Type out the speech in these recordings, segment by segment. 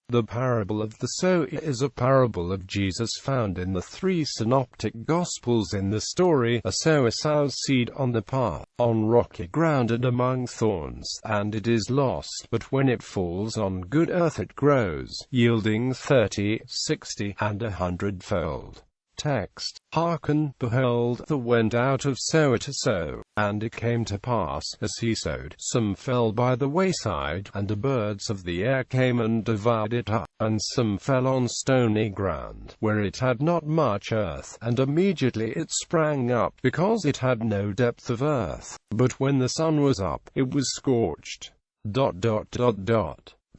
The parable of the sower is a parable of Jesus found in the 3 Synoptic Gospels. In the story, a sower sows seed on the path, on rocky ground and among thorns, and it is lost, but when it falls on good earth it grows, yielding 30, 60, and 100-fold. Text: Hearken, behold, there went out of sower to sow, and it came to pass, as he sowed, some fell by the wayside, and the birds of the air came and devoured it up. And some fell on stony ground, where it had not much earth, and immediately it sprang up, because it had no depth of earth. But when the sun was up, it was scorched.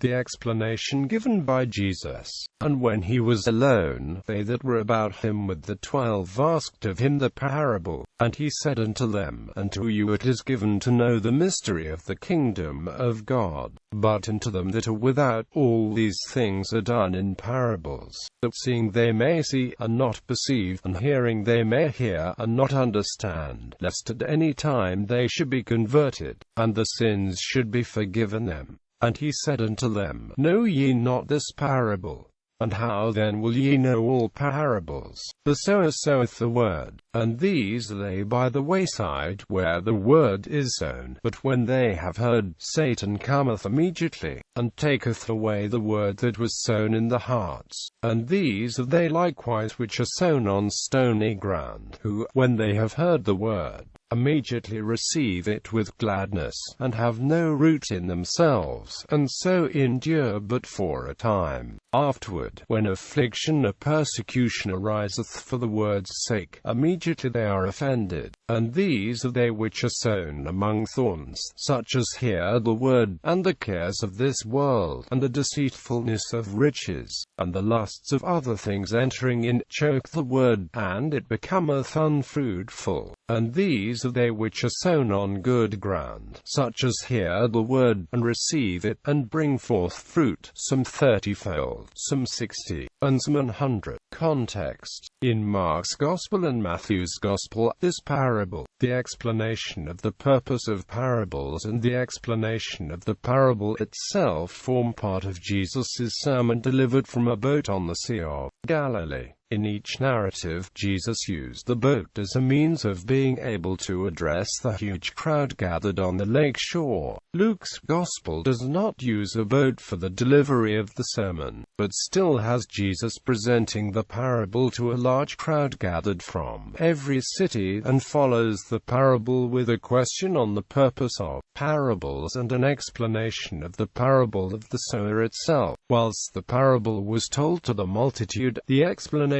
The explanation given by Jesus. And when he was alone, they that were about him with the 12 asked of him the parable. And he said unto them, Unto you it is given to know the mystery of the kingdom of God, but unto them that are without, all these things are done in parables, that seeing they may see, and not perceive, and hearing they may hear, and not understand, lest at any time they should be converted, and the sins should be forgiven them. And he said unto them, Know ye not this parable? And how then will ye know all parables? The sower soweth the word, and these lay by the wayside, where the word is sown. But when they have heard, Satan cometh immediately, and taketh away the word that was sown in the hearts. And these are they likewise which are sown on stony ground, who, when they have heard the word, immediately receive it with gladness, and have no root in themselves, and so endure but for a time. Afterward, when affliction or persecution ariseth for the word's sake, immediately they are offended. And these are they which are sown among thorns, such as hear the word, and the cares of this world, and the deceitfulness of riches, and the lusts of other things entering in, choke the word, and it becometh unfruitful. And these are they which are sown on good ground, such as hear the word, and receive it, and bring forth fruit, some 30-fold, some 60, and some 100. Context: in Mark's Gospel and Matthew's Gospel, this parable, the explanation of the purpose of parables and the explanation of the parable itself form part of Jesus' sermon delivered from a boat on the Sea of Galilee. In each narrative, Jesus used the boat as a means of being able to address the huge crowd gathered on the lake shore. Luke's Gospel does not use a boat for the delivery of the sermon, but still has Jesus presenting the parable to a large crowd gathered from every city, and follows the parable with a question on the purpose of parables and an explanation of the parable of the sower itself. Whilst the parable was told to the multitude, the explanations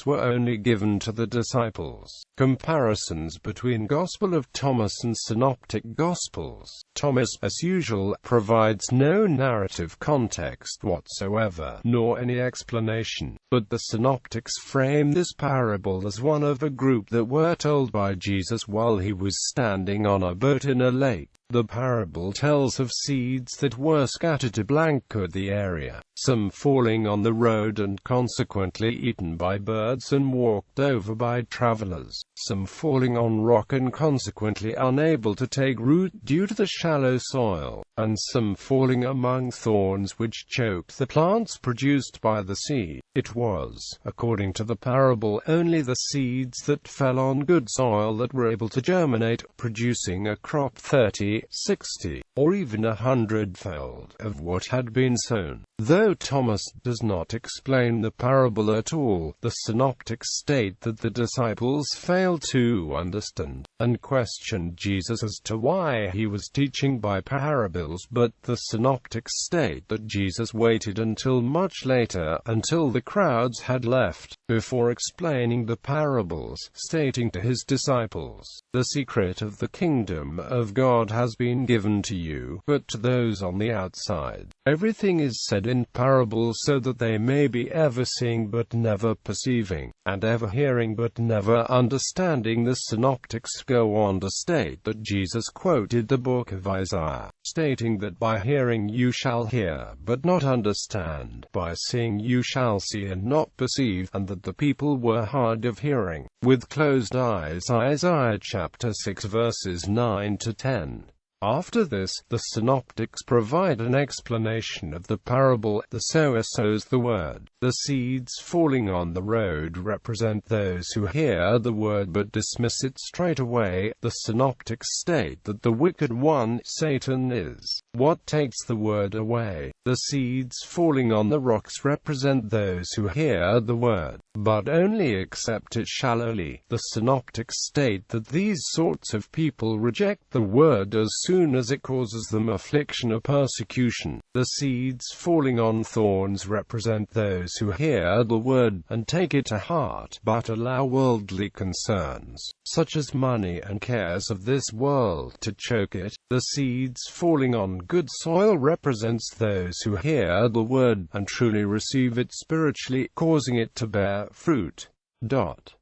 were only given to the disciples. Comparisons between Gospel of Thomas and Synoptic Gospels. Thomas, as usual, provides no narrative context whatsoever, nor any explanation, but the Synoptics frame this parable as one of a group that were told by Jesus while he was standing on a boat in a lake. The parable tells of seeds that were scattered about the area, some falling on the road and consequently eaten by birds and walked over by travelers, some falling on rock and consequently unable to take root due to the shallow soil, and some falling among thorns which choked the plants produced by the seed. It was, according to the parable, only the seeds that fell on good soil that were able to germinate, producing a crop 30, 60, or even 100-fold of what had been sown. Though Thomas does not explain the parable at all, the Synoptics state that the disciples failed to understand, and questioned Jesus as to why he was teaching by parables, but the Synoptics state that Jesus waited until much later, until the crowds had left, before explaining the parables, stating to his disciples, "The secret of the kingdom of God has been given to you, but to those on the outside, everything is said in parables so that they may be ever seeing but never perceiving, and ever hearing but never understanding." The Synoptics go on to state that Jesus quoted the book of Isaiah, stating that by hearing you shall hear but not understand, by seeing you shall see and not perceive, and that the people were hard of hearing, with closed eyes. Isaiah chapter 6 verses 9 to 10. After this, the synoptics provide an explanation of the parable. The sower sows the word. The seeds falling on the road represent those who hear the word but dismiss it straight away. The synoptics state that the wicked one, Satan, is what takes the word away. The seeds falling on the rocks represent those who hear the word, but only accept it shallowly. The synoptics state that these sorts of people reject the word as soon as it causes them affliction or persecution. The seeds falling on thorns represent those who hear the word and take it to heart, but allow worldly concerns, such as money and cares of this world, to choke it. The seeds falling on good soil represents those who hear the word and truly receive it spiritually, causing it to bear fruit.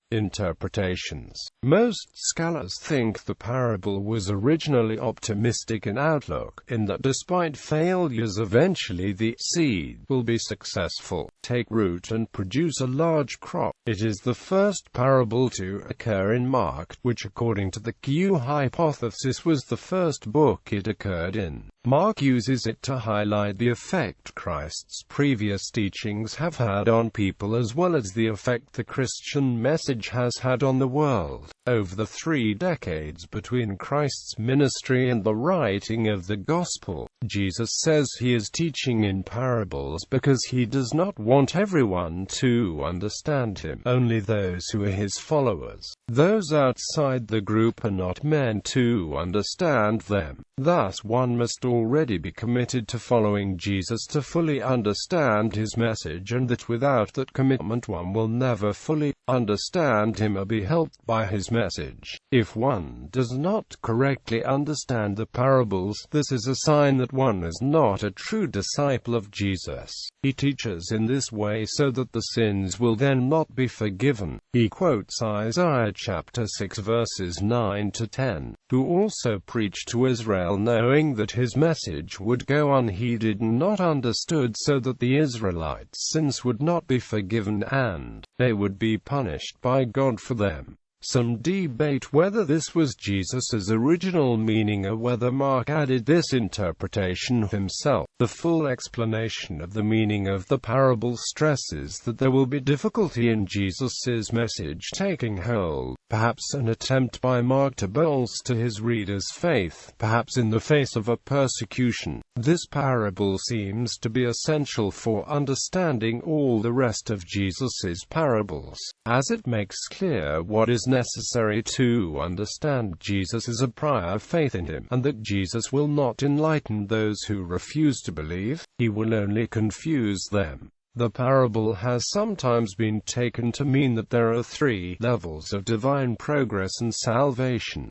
Interpretations. Most scholars think the parable was originally optimistic in outlook, in that despite failures eventually the seed will be successful, take root and produce a large crop. It is the first parable to occur in Mark, which according to the Q hypothesis was the first book it occurred in. Mark uses it to highlight the effect Christ's previous teachings have had on people as well as the effect the Christian message has had on the world. Over the 3 decades between Christ's ministry and the writing of the Gospel, Jesus says he is teaching in parables because he does not want everyone to understand him, only those who are his followers. Those outside the group are not meant to understand them. Thus one must already be committed to following Jesus to fully understand his message, and that without that commitment one will never fully understand him or be helped by his message. If one does not correctly understand the parables, this is a sign that one is not a true disciple of Jesus. He teaches in this way so that the sins will then not be forgiven. He quotes Isaiah chapter 6 verses 9 to 10, who also preached to Israel knowing that his message would go unheeded and not understood, so that the Israelites' sins would not be forgiven and they would be punished by God for them. Some debate whether this was Jesus' original meaning or whether Mark added this interpretation himself. The full explanation of the meaning of the parable stresses that there will be difficulty in Jesus' message taking hold, perhaps an attempt by Mark to bolster his readers' faith, perhaps in the face of a persecution. This parable seems to be essential for understanding all the rest of Jesus' parables, as it makes clear what is necessary to understand Jesus as a prior faith in him, and that Jesus will not enlighten those who refuse to believe, he will only confuse them. The parable has sometimes been taken to mean that there are 3 levels of divine progress and salvation.